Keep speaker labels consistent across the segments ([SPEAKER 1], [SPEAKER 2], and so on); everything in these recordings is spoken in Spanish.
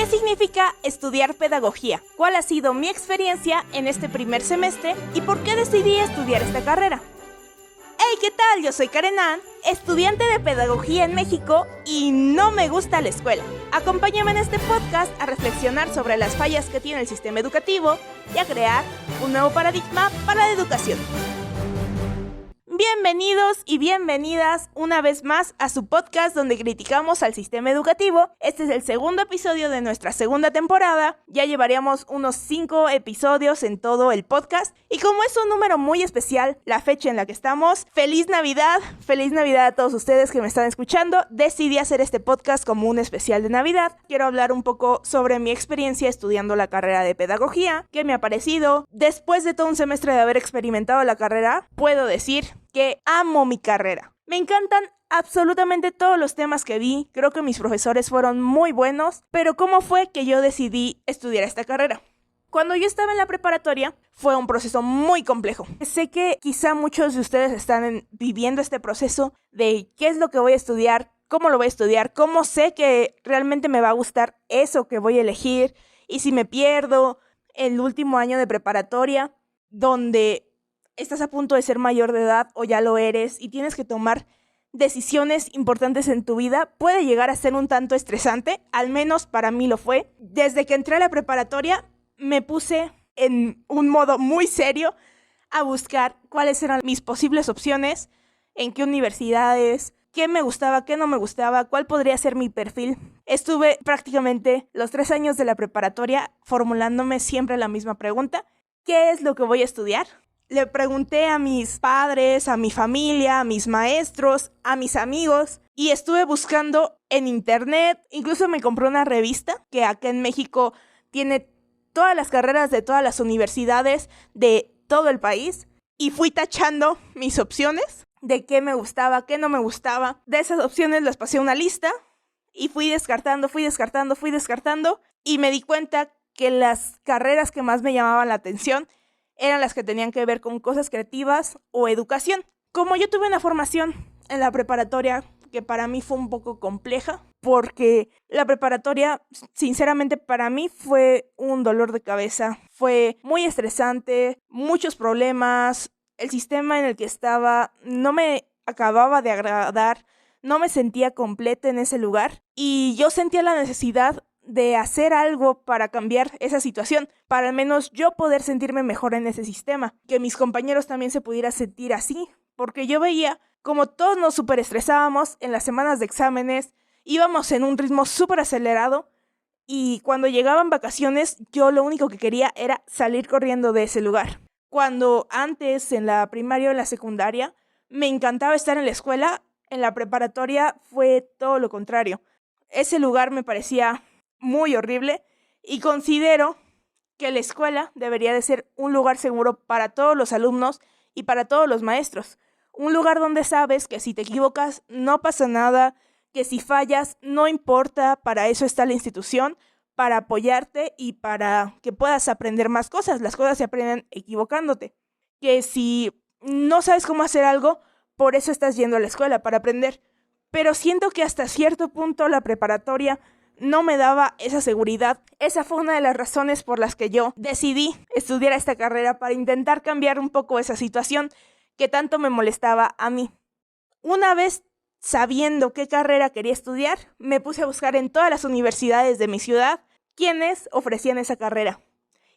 [SPEAKER 1] ¿Qué significa estudiar pedagogía? ¿Cuál ha sido mi experiencia en este primer semestre y por qué decidí estudiar esta carrera? Hey, ¿qué tal? Yo soy Karen Ann, estudiante de pedagogía en México y no me gusta la escuela. Acompáñame en este podcast a reflexionar sobre las fallas que tiene el sistema educativo y a crear un nuevo paradigma para la educación. Bienvenidos y bienvenidas una vez más a su podcast donde criticamos al sistema educativo. Este es el segundo episodio de nuestra segunda temporada. Ya llevaríamos unos 5 episodios en todo el podcast. Y como es un número muy especial, la fecha en la que estamos, ¡Feliz Navidad! ¡Feliz Navidad a todos ustedes que me están escuchando! Decidí hacer este podcast como un especial de Navidad. Quiero hablar un poco sobre mi experiencia estudiando la carrera de pedagogía, qué me ha parecido. Después de todo un semestre de haber experimentado la carrera, puedo decir que amo mi carrera. Me encantan absolutamente todos los temas que vi, creo que mis profesores fueron muy buenos, pero ¿cómo fue que yo decidí estudiar esta carrera? Cuando yo estaba en la preparatoria, fue un proceso muy complejo. Sé que quizá muchos de ustedes están viviendo este proceso de qué es lo que voy a estudiar, cómo lo voy a estudiar, cómo sé que realmente me va a gustar eso que voy a elegir, y si me pierdo el último año de preparatoria, donde estás a punto de ser mayor de edad o ya lo eres y tienes que tomar decisiones importantes en tu vida, puede llegar a ser un tanto estresante, al menos para mí lo fue. Desde que entré a la preparatoria me puse en un modo muy serio a buscar cuáles eran mis posibles opciones, en qué universidades, qué me gustaba, qué no me gustaba, cuál podría ser mi perfil. Estuve prácticamente los 3 años de la preparatoria formulándome siempre la misma pregunta: ¿qué es lo que voy a estudiar? Le pregunté a mis padres, a mi familia, a mis maestros, a mis amigos y estuve buscando en internet. Incluso me compré una revista que acá en México tiene todas las carreras de todas las universidades de todo el país y fui tachando mis opciones de qué me gustaba, qué no me gustaba. De esas opciones las pasé a una lista y fui descartando y me di cuenta que las carreras que más me llamaban la atención eran las que tenían que ver con cosas creativas o educación. Como yo tuve una formación en la preparatoria que para mí fue un poco compleja, porque la preparatoria, sinceramente, para mí fue un dolor de cabeza. Fue muy estresante, muchos problemas, el sistema en el que estaba no me acababa de agradar, no me sentía completa en ese lugar y yo sentía la necesidad de hacer algo para cambiar esa situación, para al menos yo poder sentirme mejor en ese sistema, que mis compañeros también se pudieran sentir así, porque yo veía como todos nos superestresábamos en las semanas de exámenes, íbamos en un ritmo súper acelerado y cuando llegaban vacaciones yo lo único que quería era salir corriendo de ese lugar. Cuando antes en la primaria o en la secundaria me encantaba estar en la escuela, en la preparatoria fue todo lo contrario. Ese lugar me parecía muy horrible y considero que la escuela debería de ser un lugar seguro para todos los alumnos y para todos los maestros. Un lugar donde sabes que si te equivocas no pasa nada, que si fallas no importa, para eso está la institución, para apoyarte y para que puedas aprender más cosas. Las cosas se aprenden equivocándote. Que si no sabes cómo hacer algo, por eso estás yendo a la escuela, para aprender. Pero siento que hasta cierto punto la preparatoria no me daba esa seguridad. Esa fue una de las razones por las que yo decidí estudiar esta carrera, para intentar cambiar un poco esa situación que tanto me molestaba a mí. Una vez sabiendo qué carrera quería estudiar, me puse a buscar en todas las universidades de mi ciudad quiénes ofrecían esa carrera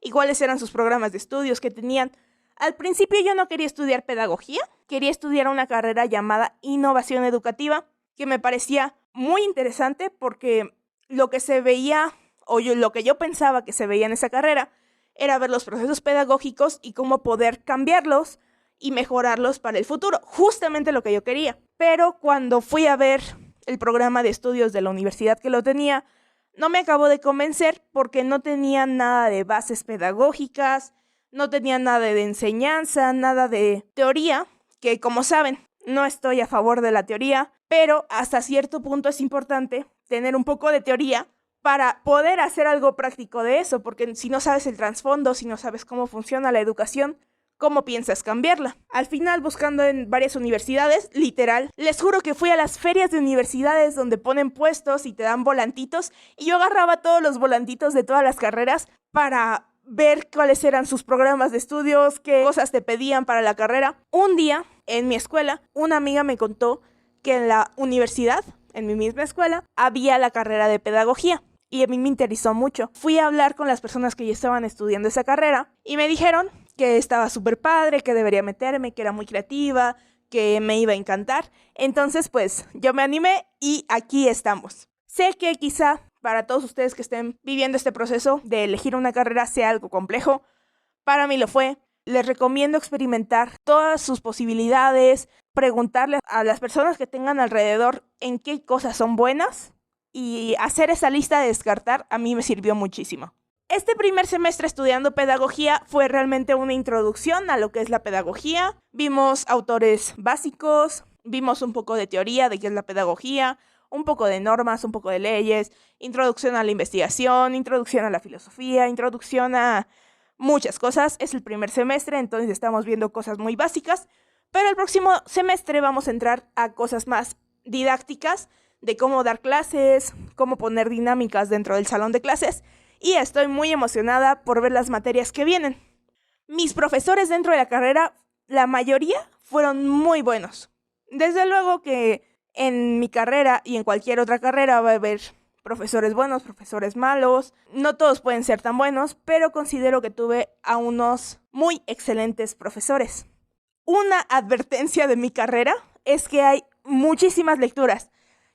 [SPEAKER 1] y cuáles eran sus programas de estudios que tenían. Al principio yo no quería estudiar pedagogía, quería estudiar una carrera llamada innovación educativa, que me parecía muy interesante porque lo que se veía, lo que yo pensaba que se veía en esa carrera, era ver los procesos pedagógicos y cómo poder cambiarlos y mejorarlos para el futuro, justamente lo que yo quería. Pero cuando fui a ver el programa de estudios de la universidad que lo tenía, no me acabó de convencer porque no tenía nada de bases pedagógicas, no tenía nada de enseñanza, nada de teoría, que como saben, no estoy a favor de la teoría, pero hasta cierto punto es importante tener un poco de teoría para poder hacer algo práctico de eso, porque si no sabes el trasfondo, si no sabes cómo funciona la educación, ¿Cómo piensas cambiarla? Al final, buscando en varias universidades, literal, les juro que fui a las ferias de universidades donde ponen puestos y te dan volantitos, y yo agarraba todos los volantitos de todas las carreras para ver cuáles eran sus programas de estudios, qué cosas te pedían para la carrera. Un día, en mi escuela, una amiga me contó que en la universidad, en mi misma escuela, había la carrera de pedagogía. Y a mí me interesó mucho. Fui a hablar con las personas que ya estaban estudiando esa carrera y me dijeron que estaba súper padre, que debería meterme, que era muy creativa, que me iba a encantar. Entonces, pues, yo me animé y aquí estamos. Sé que quizá para todos ustedes que estén viviendo este proceso de elegir una carrera sea algo complejo. Para mí lo fue. Les recomiendo experimentar todas sus posibilidades, preguntarle a las personas que tengan alrededor en qué cosas son buenas y hacer esa lista de descartar a mí me sirvió muchísimo. Este primer semestre estudiando pedagogía fue realmente una introducción a lo que es la pedagogía. Vimos autores básicos, vimos un poco de teoría de qué es la pedagogía, un poco de normas, un poco de leyes, introducción a la investigación, introducción a la filosofía, introducción a muchas cosas. Es el primer semestre, entonces estamos viendo cosas muy básicas, pero el próximo semestre vamos a entrar a cosas más didácticas de cómo dar clases, cómo poner dinámicas dentro del salón de clases, y estoy muy emocionada por ver las materias que vienen. Mis profesores dentro de la carrera, la mayoría fueron muy buenos. Desde luego que en mi carrera y en cualquier otra carrera va a haber profesores buenos, profesores malos. No todos pueden ser tan buenos, pero considero que tuve a unos muy excelentes profesores. Una advertencia de mi carrera es que hay muchísimas lecturas.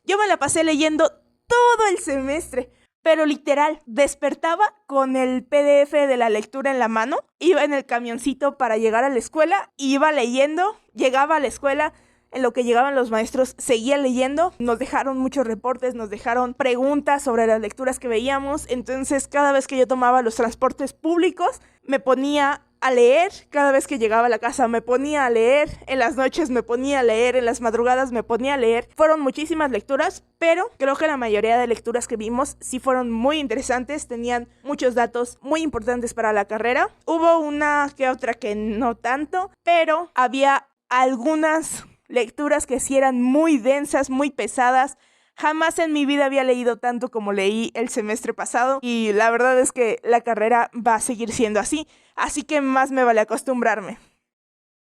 [SPEAKER 1] Yo me la pasé leyendo todo el semestre, pero literal, despertaba con el PDF de la lectura en la mano, iba en el camioncito para llegar a la escuela, iba leyendo, llegaba a la escuela, en lo que llegaban los maestros seguía leyendo, nos dejaron muchos reportes, nos dejaron preguntas sobre las lecturas que veíamos, entonces cada vez que yo tomaba los transportes públicos me ponía a leer, cada vez que llegaba a la casa me ponía a leer, en las noches me ponía a leer, en las madrugadas me ponía a leer. Fueron muchísimas lecturas, pero creo que la mayoría de lecturas que vimos sí fueron muy interesantes, tenían muchos datos muy importantes para la carrera. Hubo una que otra que no tanto, pero había algunas lecturas que sí eran muy densas, muy pesadas. Jamás en mi vida había leído tanto como leí el semestre pasado y la verdad es que la carrera va a seguir siendo así que más me vale acostumbrarme.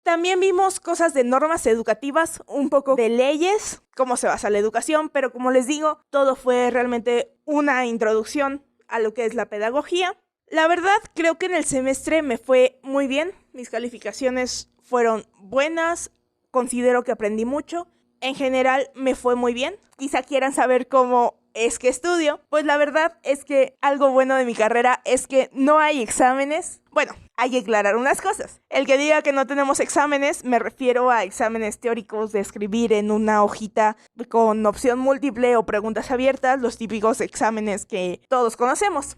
[SPEAKER 1] También vimos cosas de normas educativas, un poco de leyes, cómo se basa la educación, pero como les digo, todo fue realmente una introducción a lo que es la pedagogía. La verdad, creo que en el semestre me fue muy bien, mis calificaciones fueron buenas, considero que aprendí mucho. En general me fue muy bien. Quizá quieran saber cómo es que estudio. Pues la verdad es que algo bueno de mi carrera es que no hay exámenes. Bueno, hay que aclarar unas cosas. El que diga que no tenemos exámenes, me refiero a exámenes teóricos de escribir en una hojita con opción múltiple o preguntas abiertas, los típicos exámenes que todos conocemos.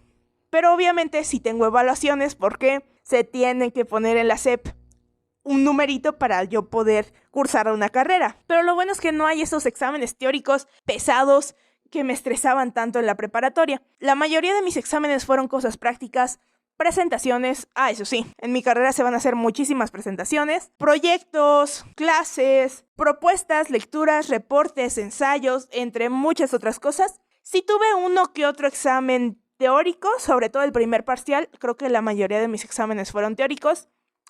[SPEAKER 1] Pero obviamente sí tengo evaluaciones porque se tienen que poner en la SEP un numerito para yo poder cursar una carrera. Pero lo bueno es que no hay esos exámenes teóricos pesados que me estresaban tanto en la preparatoria. La mayoría de mis exámenes fueron cosas prácticas, presentaciones. Eso sí, en mi carrera se van a hacer muchísimas presentaciones, proyectos, clases, propuestas, lecturas, reportes, ensayos, entre muchas otras cosas. Sí tuve uno que otro examen teórico, sobre todo el primer parcial. Creo que la mayoría de mis exámenes fueron teóricos.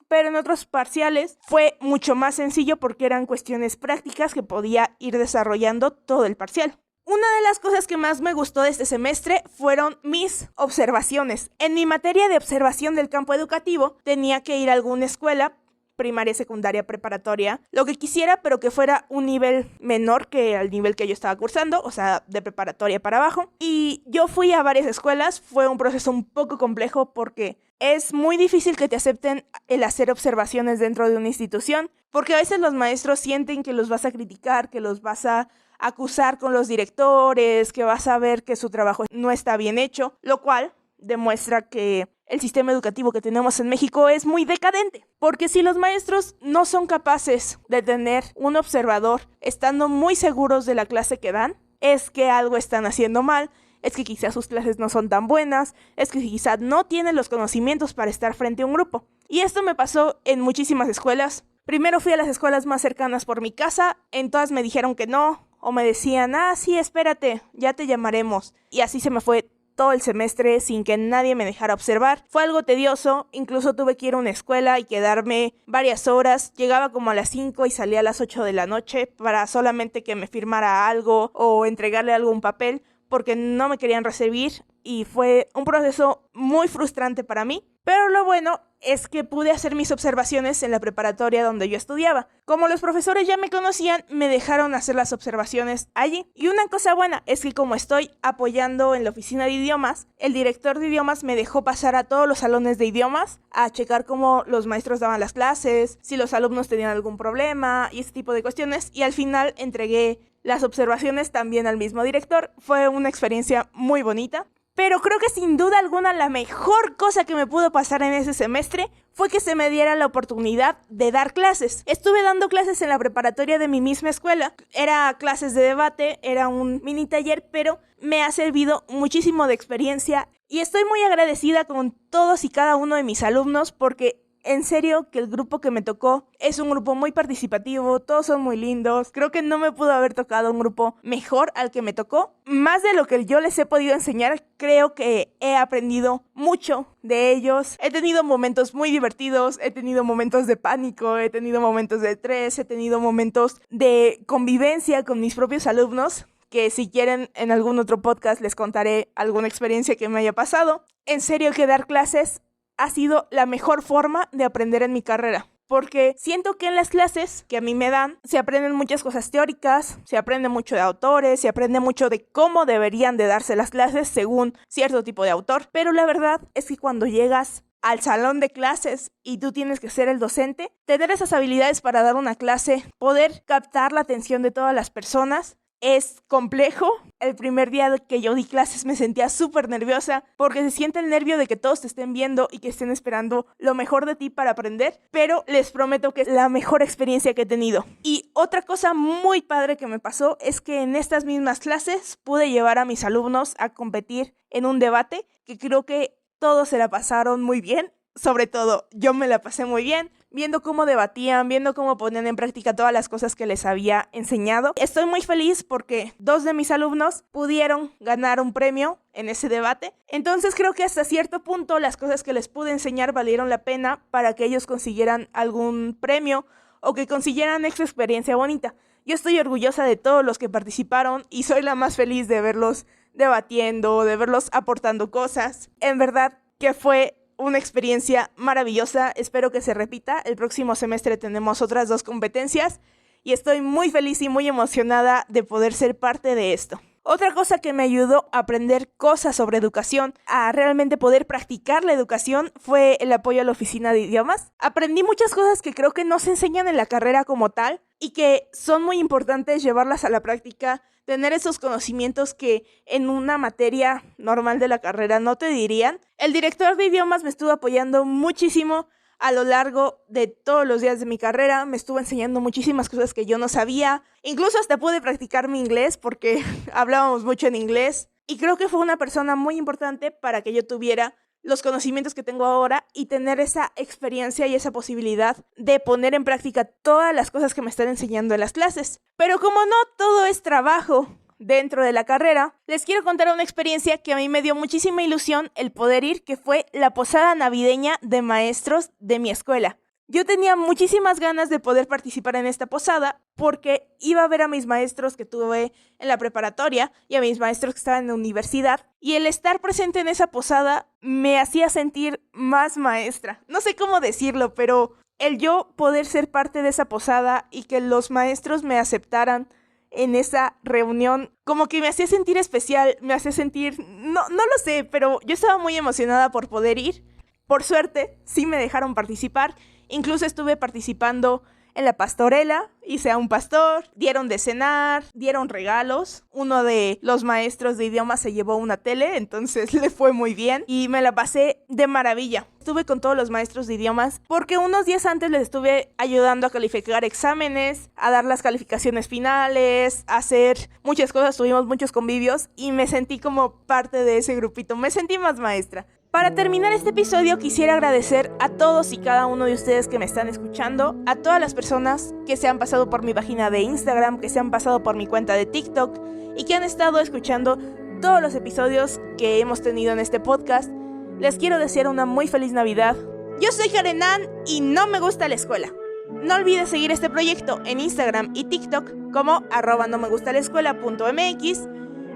[SPEAKER 1] Pero en otros parciales fue mucho más sencillo porque eran cuestiones prácticas que podía ir desarrollando todo el parcial. Una de las cosas que más me gustó de este semestre fueron mis observaciones. En mi materia de observación del campo educativo tenía que ir a alguna escuela, primaria, secundaria, preparatoria, lo que quisiera, pero que fuera un nivel menor que el nivel que yo estaba cursando, o sea, de preparatoria para abajo. Y yo fui a varias escuelas, fue un proceso un poco complejo porque es muy difícil que te acepten el hacer observaciones dentro de una institución, porque a veces los maestros sienten que los vas a criticar, que los vas a acusar con los directores, que vas a ver que su trabajo no está bien hecho, lo cual demuestra que el sistema educativo que tenemos en México es muy decadente, porque si los maestros no son capaces de tener un observador estando muy seguros de la clase que dan, es que algo están haciendo mal, es que quizás sus clases no son tan buenas, es que quizás no tienen los conocimientos para estar frente a un grupo. Y esto me pasó en muchísimas escuelas. Primero fui a las escuelas más cercanas por mi casa, en todas me dijeron que no, o me decían, sí, espérate, ya te llamaremos. Y así se me fue todo el semestre sin que nadie me dejara observar. Fue algo tedioso, incluso tuve que ir a una escuela y quedarme varias horas. Llegaba como a las 5 y salía a las 8 de la noche para solamente que me firmara algo o entregarle algún papel porque no me querían recibir y fue un proceso muy frustrante para mí. Pero lo bueno es que pude hacer mis observaciones en la preparatoria donde yo estudiaba. Como los profesores ya me conocían, me dejaron hacer las observaciones allí. Y una cosa buena es que como estoy apoyando en la oficina de idiomas, el director de idiomas me dejó pasar a todos los salones de idiomas a checar cómo los maestros daban las clases, si los alumnos tenían algún problema y ese tipo de cuestiones. Y al final entregué las observaciones también al mismo director. Fue una experiencia muy bonita. Pero creo que sin duda alguna la mejor cosa que me pudo pasar en ese semestre fue que se me diera la oportunidad de dar clases. Estuve dando clases en la preparatoria de mi misma escuela. Era clases de debate, era un mini taller, pero me ha servido muchísimo de experiencia y estoy muy agradecida con todos y cada uno de mis alumnos porque en serio que el grupo que me tocó es un grupo muy participativo, todos son muy lindos. Creo que no me pudo haber tocado un grupo mejor al que me tocó. Más de lo que yo les he podido enseñar, creo que he aprendido mucho de ellos. He tenido momentos muy divertidos, he tenido momentos de pánico, he tenido momentos de estrés, he tenido momentos de convivencia con mis propios alumnos, que si quieren en algún otro podcast les contaré alguna experiencia que me haya pasado. En serio que dar clases ha sido la mejor forma de aprender en mi carrera, porque siento que en las clases que a mí me dan se aprenden muchas cosas teóricas, se aprende mucho de autores, se aprende mucho de cómo deberían de darse las clases según cierto tipo de autor, pero la verdad es que cuando llegas al salón de clases y tú tienes que ser el docente, tener esas habilidades para dar una clase, poder captar la atención de todas las personas, es complejo. El primer día que yo di clases me sentía súper nerviosa porque se siente el nervio de que todos te estén viendo y que estén esperando lo mejor de ti para aprender, pero les prometo que es la mejor experiencia que he tenido. Y otra cosa muy padre que me pasó es que en estas mismas clases pude llevar a mis alumnos a competir en un debate que creo que todos se la pasaron muy bien. Sobre todo, yo me la pasé muy bien, viendo cómo debatían, viendo cómo ponían en práctica todas las cosas que les había enseñado. Estoy muy feliz porque 2 de mis alumnos pudieron ganar un premio en ese debate. Entonces creo que hasta cierto punto las cosas que les pude enseñar valieron la pena para que ellos consiguieran algún premio o que consiguieran esa experiencia bonita. Yo estoy orgullosa de todos los que participaron y soy la más feliz de verlos debatiendo, de verlos aportando cosas. En verdad que fue una experiencia maravillosa, espero que se repita. El próximo semestre tenemos otras 2 competencias y estoy muy feliz y muy emocionada de poder ser parte de esto. Otra cosa que me ayudó a aprender cosas sobre educación, a realmente poder practicar la educación, fue el apoyo a la oficina de idiomas. Aprendí muchas cosas que creo que no se enseñan en la carrera como tal y que son muy importantes llevarlas a la práctica, tener esos conocimientos que en una materia normal de la carrera no te dirían. El director de idiomas me estuvo apoyando muchísimo a lo largo de todos los días de mi carrera, me estuvo enseñando muchísimas cosas que yo no sabía, incluso hasta pude practicar mi inglés porque hablábamos mucho en inglés y creo que fue una persona muy importante para que yo tuviera los conocimientos que tengo ahora y tener esa experiencia y esa posibilidad de poner en práctica todas las cosas que me están enseñando en las clases. Pero como no todo es trabajo dentro de la carrera, les quiero contar una experiencia que a mí me dio muchísima ilusión el poder ir, que fue la posada navideña de maestros de mi escuela. Yo tenía muchísimas ganas de poder participar en esta posada porque iba a ver a mis maestros que tuve en la preparatoria y a mis maestros que estaban en la universidad, y el estar presente en esa posada me hacía sentir más maestra. No sé cómo decirlo, pero el yo poder ser parte de esa posada y que los maestros me aceptaran en esa reunión, como que me hacía sentir especial, me hacía sentir, no lo sé, pero yo estaba muy emocionada por poder ir. Por suerte, sí me dejaron participar. Incluso estuve participando en la pastorela, hice a un pastor, dieron de cenar, dieron regalos. Uno de los maestros de idiomas se llevó una tele, entonces le fue muy bien y me la pasé de maravilla. Estuve con todos los maestros de idiomas porque unos días antes les estuve ayudando a calificar exámenes, a dar las calificaciones finales, a hacer muchas cosas, tuvimos muchos convivios y me sentí como parte de ese grupito, me sentí más maestra. Para terminar este episodio quisiera agradecer a todos y cada uno de ustedes que me están escuchando, a todas las personas que se han pasado por mi página de Instagram, que se han pasado por mi cuenta de TikTok y que han estado escuchando todos los episodios que hemos tenido en este podcast. Les quiero desear una muy feliz Navidad. Yo soy Karenan y no me gusta la escuela. No olvides seguir este proyecto en Instagram y TikTok como @nomegustalaescuela.mx,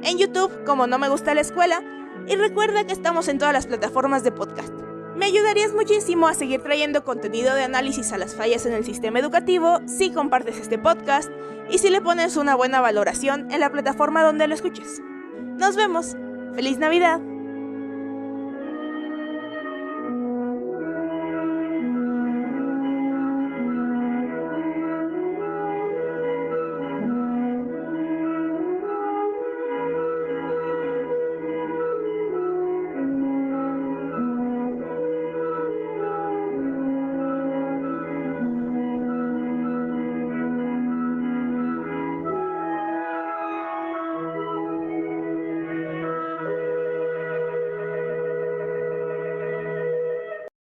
[SPEAKER 1] en YouTube como No Me Gusta la Escuela, y recuerda que estamos en todas las plataformas de podcast. Me ayudarías muchísimo a seguir trayendo contenido de análisis a las fallas en el sistema educativo si compartes este podcast y si le pones una buena valoración en la plataforma donde lo escuches. Nos vemos. ¡Feliz Navidad!